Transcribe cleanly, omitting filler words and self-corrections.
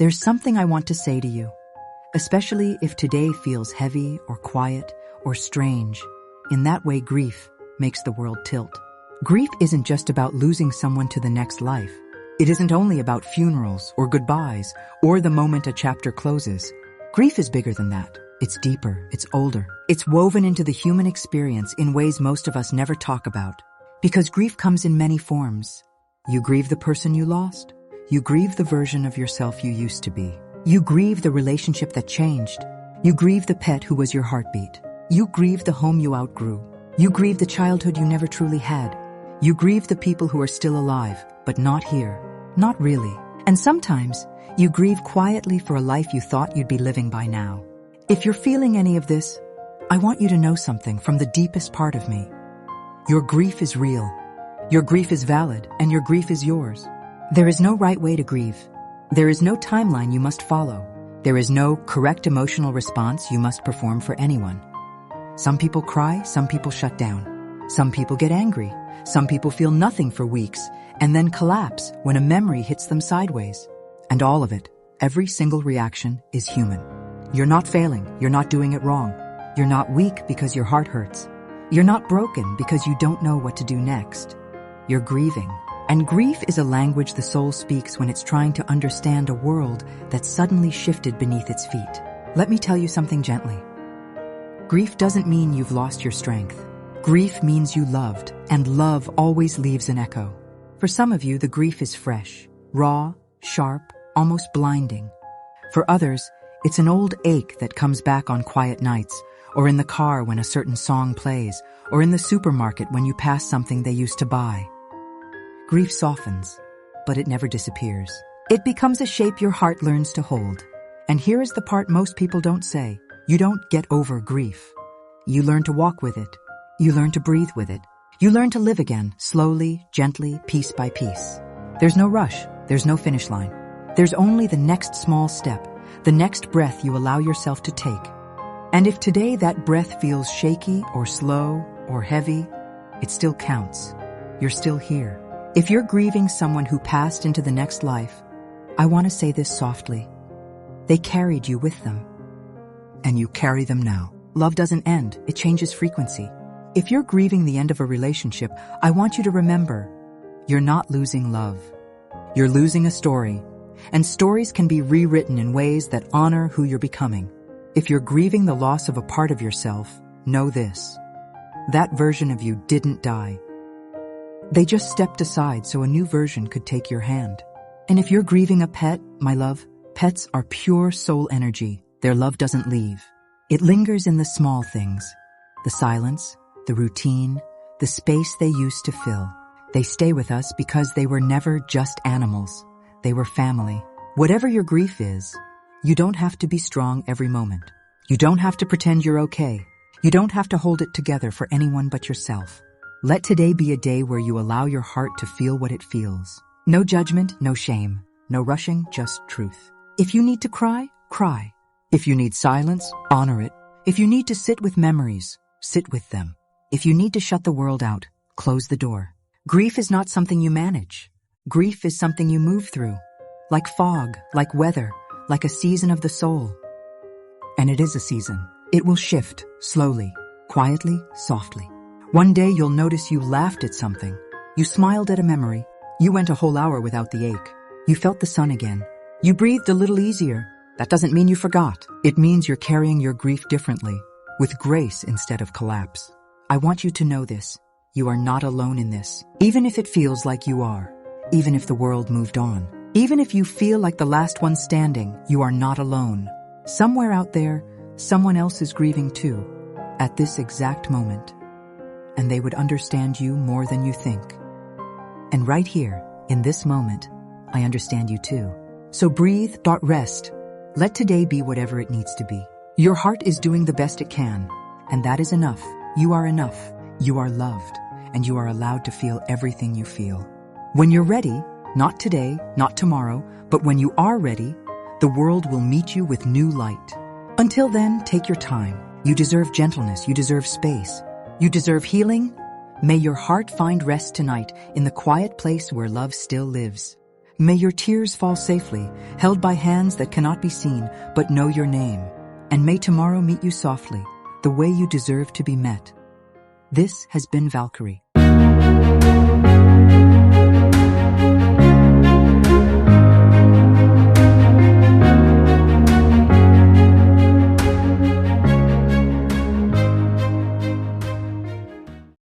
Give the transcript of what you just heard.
There's something I want to say to you, especially if today feels heavy or quiet or strange. In that way, grief makes the world tilt. Grief isn't just about losing someone to the next life. It isn't only about funerals or goodbyes or the moment a chapter closes. Grief is bigger than that. It's deeper, it's older. It's woven into the human experience in ways most of us never talk about. Because grief comes in many forms. You grieve the person you lost. You grieve the version of yourself you used to be. You grieve the relationship that changed. You grieve the pet who was your heartbeat. You grieve the home you outgrew. You grieve the childhood you never truly had. You grieve the people who are still alive, but not here. Not really. And sometimes, you grieve quietly for a life you thought you'd be living by now. If you're feeling any of this, I want you to know something from the deepest part of me. Your grief is real. Your grief is valid, and your grief is yours. There is no right way to grieve. There is no timeline you must follow. There is no correct emotional response you must perform for anyone. Some people cry, some people shut down. Some people get angry. Some people feel nothing for weeks and then collapse when a memory hits them sideways. And all of it, every single reaction, is human. You're not failing. You're not doing it wrong. You're not weak because your heart hurts. You're not broken because you don't know what to do next. You're grieving. And grief is a language the soul speaks when it's trying to understand a world that suddenly shifted beneath its feet. Let me tell you something gently. Grief doesn't mean you've lost your strength. Grief means you loved, and love always leaves an echo. For some of you, the grief is fresh, raw, sharp, almost blinding. For others, it's an old ache that comes back on quiet nights, or in the car when a certain song plays, or in the supermarket when you pass something they used to buy. Grief softens, but it never disappears. It becomes a shape your heart learns to hold. And here is the part most people don't say. You don't get over grief. You learn to walk with it. You learn to breathe with it. You learn to live again, slowly, gently, piece by piece. There's no rush. There's no finish line. There's only the next small step, the next breath you allow yourself to take. And if today that breath feels shaky or slow or heavy, it still counts. You're still here. If you're grieving someone who passed into the next life, I want to say this softly. They carried you with them. And you carry them now. Love doesn't end, it changes frequency. If you're grieving the end of a relationship, I want you to remember, you're not losing love. You're losing a story. And stories can be rewritten in ways that honor who you're becoming. If you're grieving the loss of a part of yourself, know this. That version of you didn't die. They just stepped aside so a new version could take your hand. And if you're grieving a pet, my love, pets are pure soul energy. Their love doesn't leave. It lingers in the small things. The silence, the routine, the space they used to fill. They stay with us because they were never just animals. They were family. Whatever your grief is, you don't have to be strong every moment. You don't have to pretend you're okay. You don't have to hold it together for anyone but yourself. Let today be a day where you allow your heart to feel what it feels. No judgment, no shame, no rushing, just truth. If you need to cry, cry. If you need silence, honor it. If you need to sit with memories, sit with them. If you need to shut the world out, close the door. Grief is not something you manage. Grief is something you move through. Like fog, like weather, like a season of the soul. And it is a season. It will shift, slowly, quietly, softly. One day you'll notice you laughed at something. You smiled at a memory. You went a whole hour without the ache. You felt the sun again. You breathed a little easier. That doesn't mean you forgot. It means you're carrying your grief differently, with grace instead of collapse. I want you to know this. You are not alone in this. Even if it feels like you are. Even if the world moved on. Even if you feel like the last one standing, you are not alone. Somewhere out there, someone else is grieving too, at this exact moment. And they would understand you more than you think. And right here, in this moment, I understand you too. So breathe, rest. Let today be whatever it needs to be. Your heart is doing the best it can, and that is enough. You are enough. You are loved, and you are allowed to feel everything you feel. When you're ready, not today, not tomorrow, but when you are ready, the world will meet you with new light. Until then, take your time. You deserve gentleness. You deserve space. You deserve healing. May your heart find rest tonight in the quiet place where love still lives. May your tears fall safely, held by hands that cannot be seen, but know your name. And may tomorrow meet you softly, the way you deserve to be met. This has been Valkyrie.